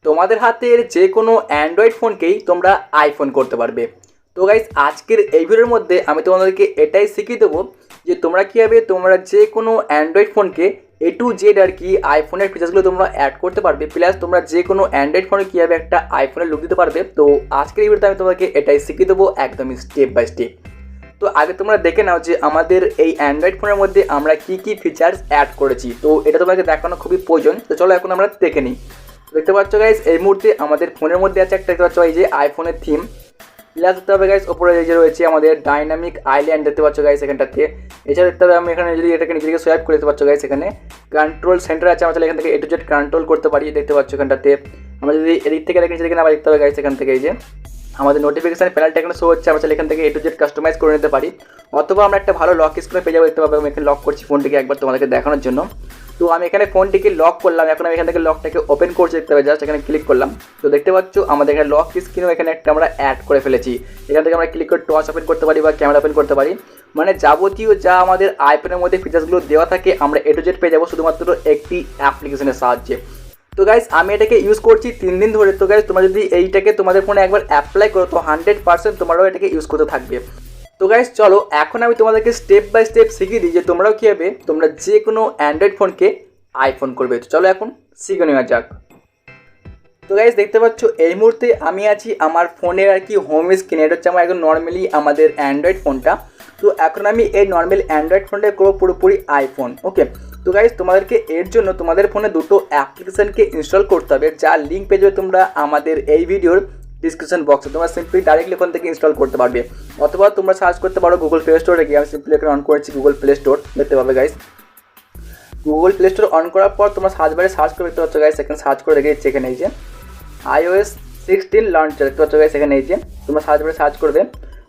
তোমাদের হাতের যে কোনো অ্যান্ড্রয়েড ফোনকেই তোমরা আইফোন করতে পারবে। তো গাইস, আজকের এই ভিডিওর মধ্যে আমি তোমাদেরকে এটাই শিখিয়ে দেবো যে তোমরা কীভাবে তোমরা যে কোনো অ্যান্ড্রয়েড ফোনকে A to Z আর কি আইফোনের ফিচার্সগুলো তোমরা অ্যাড করতে পারবে, প্লাস তোমরা যে কোনো অ্যান্ড্রয়েড ফোনে কীভাবে একটা আইফোনের লুক দিতে পারবে। তো আজকের এই ভিডিওতে আমি তোমাদেরকে এটাই শিখিয়ে দেবো একদমই স্টেপ বাই স্টেপ। তো আগে তোমরা দেখে নাও যে আমাদের এই অ্যান্ড্রয়েড ফোনের মধ্যে আমরা কী কী ফিচার্স অ্যাড করেছি। তো এটা তোমাকে দেখানো খুবই প্রয়োজন। তো চলো এখন আমরা দেখে নিই। দেখতে পাচ্ছ গাইস, এই মুহূর্তে আমাদের ফোনের মধ্যে আছে একটা, দেখতে পাচ্ছ এই যে আইফোনের থিম। প্লাস দেখতে হবে গাইস ওপরে এই যে রয়েছে আমাদের ডাইনামিক আইল্যান্ড, দেখতে পাচ্ছ গাইস এখানটাতে। এছাড়া দেখতে হবে আমি এখানে যদি এটাকে নিজেকে সোয়াইপ করে, দেখতে পাচ্ছ গাইস এখানে কন্ট্রোল সেন্টার আছে। আমরা তাহলে এখান থেকে A to Z কন্ট্রোল করতে পারি, দেখতে পাচ্ছ এখানটাতে। আমরা যদি এদিক থেকে দেখেছি এখানে আবার দেখতে হবে গাইস এখান থেকে এই যে আমাদের নোটিফিকেশন প্যানেলটা এখানে শো হচ্ছে। আমরা তাহলে এখান থেকে A to Z কাস্টমাইজ করে নিতে পারি, অথবা আমরা একটা ভালো লক স্ক্রিনে পেয়ে যাবো। দেখতে পাবে আমি এখানে লক করছি ফোনটিকে একবার তোমাদেরকে দেখানোর জন্য। তো আমি এখানে ফোনটিকে লক করলাম, এখন আমি এখান থেকে লকটাকে ওপেন করছি, দেখতে পাবে জাস্ট এখানে ক্লিক করলাম। তো দেখতে পাচ্ছ আমাদের এখানে লক স্ক্রিনও এখানে একটা আমরা অ্যাড করে ফেলেছি। এখান থেকে আমরা ক্লিক করে টর্চ ওপেন করতে পারি বা ক্যামেরা ওপেন করতে পারি, মানে যাবতীয় যা আমাদের আইফোনের মধ্যে ফিচার্সগুলো দেওয়া থাকে আমরা A to Z পেয়ে যাবো শুধুমাত্র একটি অ্যাপ্লিকেশনের সাহায্যে। তো গাইস, আমি এটাকে ইউজ করছি 3 দিন ধরে। তো গাইস, তোমরা যদি এইটাকে তোমাদের ফোনে একবার অ্যাপ্লাই করো তো 100% তোমরাও এটাকে ইউজ করতে থাকবে। তো গাইস চলো এখন আমি তোমাদেরকে স্টেপ বাই স্টেপ শিখিয়ে দিই যে তোমরাও কীভাবে তোমরা যে কোনো অ্যান্ড্রয়েড ফোনকে আইফোন করবে। তো চলো এখন শিখে নেওয়া যাক। তো গাইস দেখতে পাচ্ছ এই মুহূর্তে আমি আছি আমার ফোনের আর কি হোম স্ক্রিনে। এটা হচ্ছে আমার একদম নর্মালি আমাদের অ্যান্ড্রয়েড ফোনটা। তো এখন আমি এই নর্মাল অ্যান্ড্রয়েড ফোনটা করবো পুরোপুরি আইফোন। ওকে, তো গাইস তোমাদেরকে এর জন্য তোমাদের ফোনে দুটো অ্যাপ্লিকেশনকে ইনস্টল করতে হবে, যার লিঙ্ক পেয়ে যাবে তোমরা আমাদের এই ভিডিওর ডিসক্রিপশন বক্সে। তোমরা সিম্পলি ডাইরেক্টলি ওখান থেকে ইনস্টল করতে পারবে, অথবা তোমরা সার্চ করতে পারো গুগল প্লে স্টোরে গিয়ে। আমি সিম্পলি এখানে অন করেছি গুগল প্লে স্টোর, দেখতে পাবে guys. Google play store on করার পর তোমরা সার্চ বারে সার্চ করে দেখতে পাচ্ছ গাইস এখানে সার্চ করে দেখে দিচ্ছি এখানে এই যে iOS 16 লঞ্চার, দেখতে পাচ্ছ গাইস এখানে এই যে তোমরা সার্চ বারে সার্চ করবে।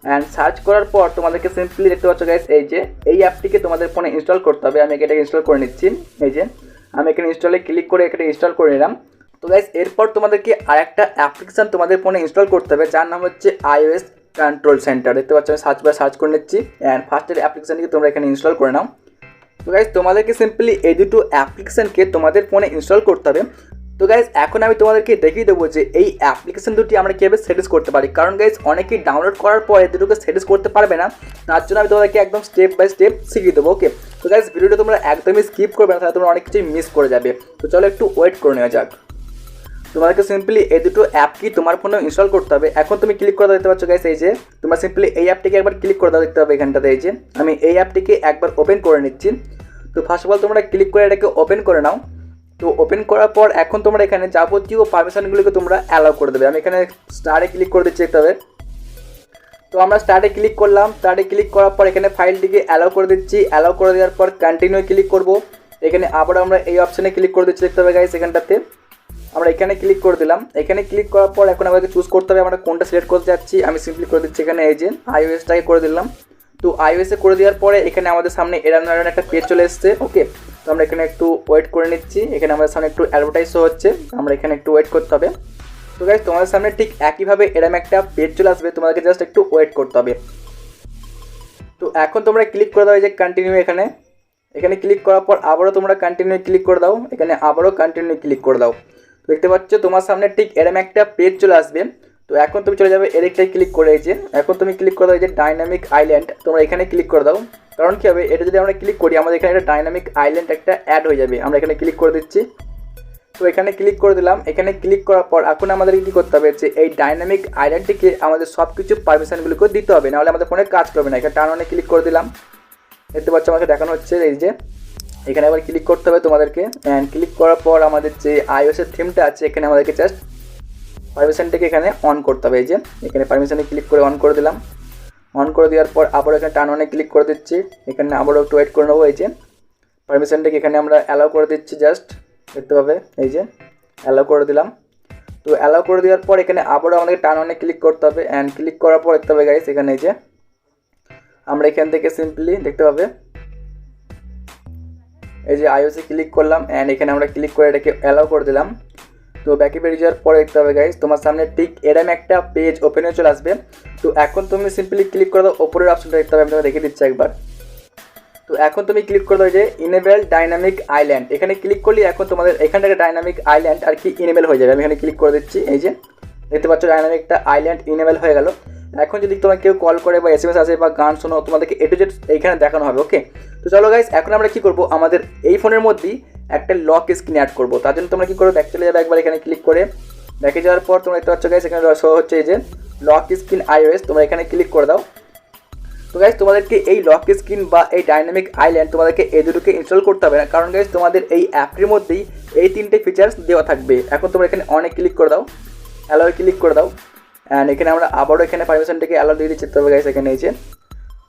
অ্যান্ড সার্চ করার পর তোমাদেরকে সিম্পলি দেখতে পাচ্ছ গাইস এই যে এই অ্যাপটিকে তোমাদের ফোনে ইনস্টল করতে হবে। আমি এটাকে ইনস্টল করে নিচ্ছি, এই যে আমি এখানে ইনস্টলে ক্লিক করে এখানে ইনস্টল করে নিলাম। তো গাইস এরপর তোমাদেরকে আরেকটা অ্যাপ্লিকেশন তোমাদের ফোনে ইনস্টল করতে হবে, যার নাম হচ্ছে iOS কন্ট্রোল সেন্টার। দেখতে পাচ্ছ আমি সার্চ বারে সার্চ করে নিচ্ছি অ্যান্ড ফার্স্টের অ্যাপ্লিকেশনকে তোমরা এখানে ইনস্টল করে নাও। তো গাইস তোমাদেরকে সিম্পলি এই দুটো অ্যাপ্লিকেশনকে তোমাদের ফোনে ইনস্টল করতে হবে। তো গাইস এখন আমি তোমাদেরকে দেখিয়ে দেবো যে এই অ্যাপ্লিকেশন দুটি আমরা কীভাবে সেটিংস করতে পারি, কারণ গাইস অনেকেই ডাউনলোড করার পর এই দুটোকে সেটিংস করতে পারবে না। তার জন্য আমি তোমাদেরকে একদম স্টেপ বাই স্টেপ শিখিয়ে দেবো। ওকে, তো গাইস ভিডিওটা তোমরা একদমই স্কিপ করবে না, তাহলে তোমরা অনেক কিছুই মিস করে যাবে। তো চলো একটু ওয়েট করে নেওয়া যাক। তোমাদেরকে সিম্পলি এই দুটো অ্যাপ কি তোমার ফোনে ইনস্টল করতে হবে। এখন তুমি ক্লিক করে দেখতে পাচ্ছ গাইস এই যে তোমরা সিম্পলি এই অ্যাপটিকে একবার ক্লিক করে দাও, দেখতে হবে এখানটাতে এই যে আমি এই অ্যাপটিকে একবার ওপেন করে নিচ্ছি। তো ফার্স্ট অফ অল তোমরা ক্লিক করে এটাকে ওপেন করে নাও। তো ওপেন করার পর এখন তোমরা এখানে যাবতীয় পারমিশনগুলোকে তোমরা অ্যালাউ করে দেবে। আমি এখানে স্টার্টে ক্লিক করে দিচ্ছি, দেখতে হবে। তো আমরা স্টার্টে ক্লিক করলাম, স্টার্টে ক্লিক করার পর এখানে ফাইলটিকে অ্যালাউ করে দিচ্ছি। অ্যালাউ করে দেওয়ার পর কন্টিনিউ ক্লিক করব। এখানে আবার আমরা এই অপশানে ক্লিক করে দিচ্ছি, দেখতে হবে গাইস এখানটাতে। আমরা এখানে ক্লিক করে দিলাম। এখানে ক্লিক করার পর এখন আমাদেরকে চুজ করতে হবে আমরা কোনটা সিলেক্ট করতে যাচ্ছি। আমি সিম্পলি করে দিচ্ছি এখানে এই যে iOS-টাকে করে দিলাম। তো iOS-এ করে দেওয়ার পরে এখানে আমাদের সামনে এরকম একটা পেজ চলে এসছে। ওকে, তো আমরা এখানে একটু ওয়েট করে নিচ্ছি। এখানে আমাদের সামনে একটু অ্যাডভার্টাইজ হচ্ছে, আমরা এখানে একটু ওয়েট করতে হবে। তো গাইস তোমাদের সামনে ঠিক একইভাবে এরকম একটা পেজ চলে আসবে, তোমাদেরকে জাস্ট একটু ওয়েট করতে হবে। তো এখন তোমরা ক্লিক করে দাও এই যে কন্টিনিউ, এখানে এখানে ক্লিক করার পর আবারও তোমরা কন্টিনিউ ক্লিক করে দাও, এখানে আবারও কন্টিনিউ ক্লিক করে দাও। তো দেখতে পাচ্ছ তোমার সামনে ঠিক এরকম একটা পেজ চলে আসবে। তো এখন তুমি চলে যাবে এদিকটায় ক্লিক করে এই যে এখন তুমি ক্লিক করে দাও এই যে ডাইনামিক আইল্যান্ড, তোমরা এখানে ক্লিক করে দাও। কারণ কী হবে, এটা যদি আমরা ক্লিক করি আমাদের এখানে একটা ডাইনামিক আইল্যান্ড একটা অ্যাড হয়ে যাবে। আমরা এখানে ক্লিক করে দিচ্ছি। তো এখানে ক্লিক করে দিলাম। এখানে ক্লিক করার পর এখন আমাদেরকে কী করতে হবে যে এই ডাইনামিক আইল্যান্ডটিকে আমাদের সব কিছু পারমিশনগুলোকে দিতে হবে, নাহলে আমাদের ফোনে কাজ করবে না। এখানে টার্ন অনে ক্লিক করে দিলাম, দেখতে পাচ্ছ আমাকে দেখানো হচ্ছে এই যে এখানে আবার ক্লিক করতে হবে তোমাদেরকে। অ্যান্ড ক্লিক করার পর আমাদের যে iOS-এর থিমটা আছে এখানে আমাদেরকে জাস্ট পারমিশনটাকে এখানে অন করতে হবে। এই যে এখানে পারমিশনে ক্লিক করে অন করে দিলাম। অন করে দেওয়ার পর আবার এখানে টার্ন অনে ক্লিক করে দিচ্ছি। এখানে আবারও একটু ওয়েট করে নেবো। এই যে পারমিশনটাকে এখানে আমরা অ্যালাউ করে দিচ্ছি, জাস্ট দেখতে পাবে এই যে অ্যালাউ করে দিলাম। তো অ্যালাউ করে দেওয়ার পর এখানে আবারও আমাদেরকে টার্ন অনে ক্লিক করতে হবে। অ্যান্ড ক্লিক করার পর দেখতে হবে গাইস এখানে এই যে আমরা এখান থেকে সিম্পলি দেখতে পাবে এই যে iOS-এ ক্লিক করলাম। অ্যান্ড এখানে আমরা ক্লিক করে এটাকে অ্যালাউ করে দিলাম। তো ব্যাকে বেরিয়ে যাওয়ার পরে দেখতে হবে গাইস তোমার সামনে ঠিক এরকম একটা পেজ ওপেন হয়ে চলে আসবে। তো এখন তুমি সিম্পলি ক্লিক করে দাও ওপরের অপশনটা, দেখতে হবে আমি তোমাকে রেখে দিচ্ছি একবার। তো তো এখন তুমি ক্লিক করে দাও যে ইনেবল ডাইনামিক আইল্যান্ড, এখানে ক্লিক করলে এখন তোমাদের এখান থেকে ডাইনামিক আইল্যান্ড আর কি ইনেবল হয়ে যাবে। আমি এখানে ক্লিক করে দিচ্ছি, এই যে দেখতে পাচ্ছ ডাইনামিকটা আইল্যান্ড ইনেবল হয়ে গেল। এখন যদি তোমার কেউ কল করে বা SMS আসে বা গান শোনো, তোমাদেরকে A to Z এইখানে দেখানো হবে। ওকে, তো চলো গাইস, এখন আমরা কি করব, আমাদের এই ফোনের মধ্যেই একটা লক স্ক্রিন অ্যাড করবো। তার জন্য তোমরা কি করো, ব্যাক চলে যাবে একবার, এখানে ক্লিক করে ব্যাকে যাওয়ার পর তোমরা দেখতে পাচ্ছ গাইস এখানে শো হচ্ছে এই যে লক স্ক্রিন iOS, তোমরা এখানে ক্লিক করে দাও। তো গাইস তোমাদেরকে এই লক স্ক্রিন বা এই ডাইনামিক আইল্যান্ড তোমাদেরকে এই দুটোকে ইনস্টল করতে হবে না, কারণ গাইস তোমাদের এই অ্যাপটির মধ্যেই এই তিনটে ফিচার্স দেওয়া থাকবে। এখন তোমরা এখানে অনেক ক্লিক করে দাও, অ্যালাউ ক্লিক করে দাও, অ্যান্ড এখানে আমরা আবারও এখানে পারমিশনটাকে অ্যালাউ দিয়ে দিচ্ছি। তবে গাইস এখানে এই যে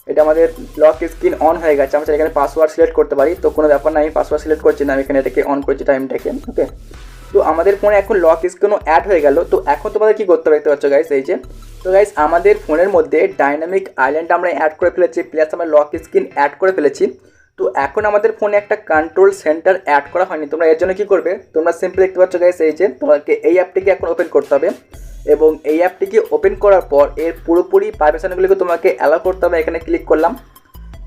এটা আমাদের লক স্ক্রিন অন হয়ে গেছে। আমরা এখানে পাসওয়ার্ড সিলেক্ট করতে পারি, তো কোনো ব্যাপার না, আমি পাসওয়ার্ড সিলেক্ট করছি না, আমি এখানে এটাকে অন করছি টাইমটাকে। ওকে, তো আমাদের ফোনে এখন লক স্ক্রিনও অ্যাড হয়ে গেল। তো এখন তোমাদের কী করতে হবে দেখতে পাচ্ছ গাইস, এই যে তো গাইস আমাদের ফোনের মধ্যে ডাইনামিক আইল্যান্ড আমরা অ্যাড করে ফেলেছি, প্লাস আমরা লক স্ক্রিন অ্যাড করে ফেলেছি। তো এখন আমাদের ফোনে একটা কন্ট্রোল সেন্টার অ্যাড করা হয়নি। তোমরা এর জন্য কী করবে, তোমরা সিম্পলি দেখতে পাচ্ছ গাইস এই যে তোমাকে এই অ্যাপটিকে এখন ওপেন করতে হবে, এবং এই অ্যাপটিকে ওপেন করার পর এর পুরোপুরি পারমিশনগুলিকে তোমাকে অ্যালাউ করতে হবে। এখানে ক্লিক করলাম,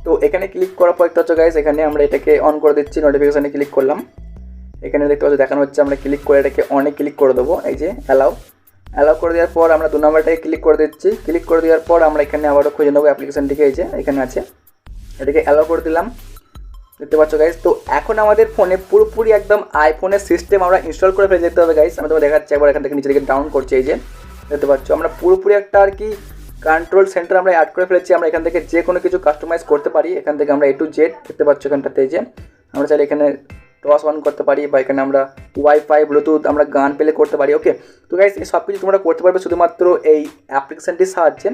তো এখানে ক্লিক করার পর দেখতে পাচ্ছ গাইস এখানে আমরা এটাকে অন করে দিচ্ছি, নোটিফিকেশানে ক্লিক করলাম, এখানে দেখতে পাচ্ছ দেখানো হচ্ছে, আমরা ক্লিক করে এটাকে অনে ক্লিক করে দেবো, এই যে অ্যালাউ করে দেওয়ার পর আমরা 2 নম্বরটাকে ক্লিক করে দিচ্ছি। ক্লিক করে দেওয়ার পর আমরা এখানে আবারও খুঁজে নেবো অ্যাপ্লিকেশানটিকে, এই যে এখানে আছে, এটাকে অ্যালাউ করে দিলাম, দেখতে পাচ্ছ গাইস। তো এখন আমাদের ফোনে পুরোপুরি একদম আইফোনের সিস্টেম আমরা ইনস্টল করে ফেলে যেতে হবে গাইস। আমি তোমাকে দেখাচ্ছি একবার, এখান থেকে নিচে দিকে ডাউন করছি, এই যে দেখতে পাচ্ছ আমরা পুরোপুরি একটা আর কি কন্ট্রোল সেন্টার আমরা অ্যাড করে ফেলেছি। আমরা এখান থেকে যে কোনো কিছু কাস্টমাইজ করতে পারি, এখান থেকে আমরা A to Z দেখতে পাচ্ছ এখানটাতে, এই যে আমরা চাইলে এখানে টস অন করতে পারি, বা এখানে আমরা ওয়াইফাই ব্লুটুথ আমরা গান প্লে করতে পারি। ওকে, তো গাইস এই সব কিছু তোমরা করতে পারবে শুধুমাত্র এই অ্যাপ্লিকেশানটির সাহায্যে।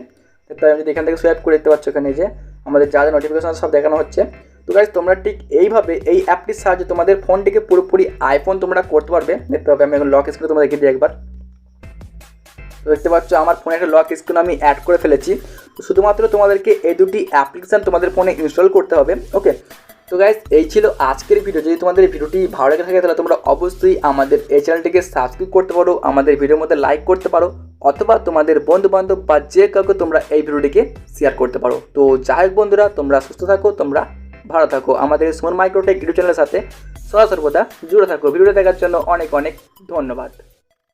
তো আমি যদি এখান থেকে সোয়াইপ করে দেখতে পাচ্ছ এখানে যে আমাদের যা যা নোটিফিকেশন সব দেখানো হচ্ছে। তো গাইস তোমরা ঠিক এইভাবে এই অ্যাপটির সাহায্যে তোমাদের ফোনটিকে পুরোপুরি আইফোন তোমরা করতে পারবে। দেখতে পাবে আমি এখন লক স্ক্রিনে তোমরা দেখে দিই একবার। তো দেখতে পাচ্ছ আমার ফোনে একটা লক স্ক্রিন আমি অ্যাড করে ফেলেছি। তো শুধুমাত্র তোমাদেরকে এই দুটি অ্যাপ্লিকেশান তোমাদের ফোনে ইনস্টল করতে হবে। ওকে, তো গাইস এই ছিল আজকের ভিডিও। যদি তোমাদের এই ভিডিওটি ভালো লেগে থাকে তাহলে তোমরা অবশ্যই আমাদের এই চ্যানেলটিকে সাবস্ক্রাইব করতে পারো, আমাদের ভিডিওর মধ্যে লাইক করতে পারো, অথবা তোমাদের বন্ধুবান্ধব বা যে কাউকে তোমরা এই ভিডিওটিকে শেয়ার করতে পারো। তো যাই হোক বন্ধুরা, তোমরা সুস্থ থাকো, তোমরা ভালো থাকো, আমাদের স্মল মাইক্রোটেক ইউটিউব চ্যানেলের সাথে সদা সর্বদা জুড়ে থাকো। ভিডিওটা দেখার জন্য অনেক অনেক ধন্যবাদ।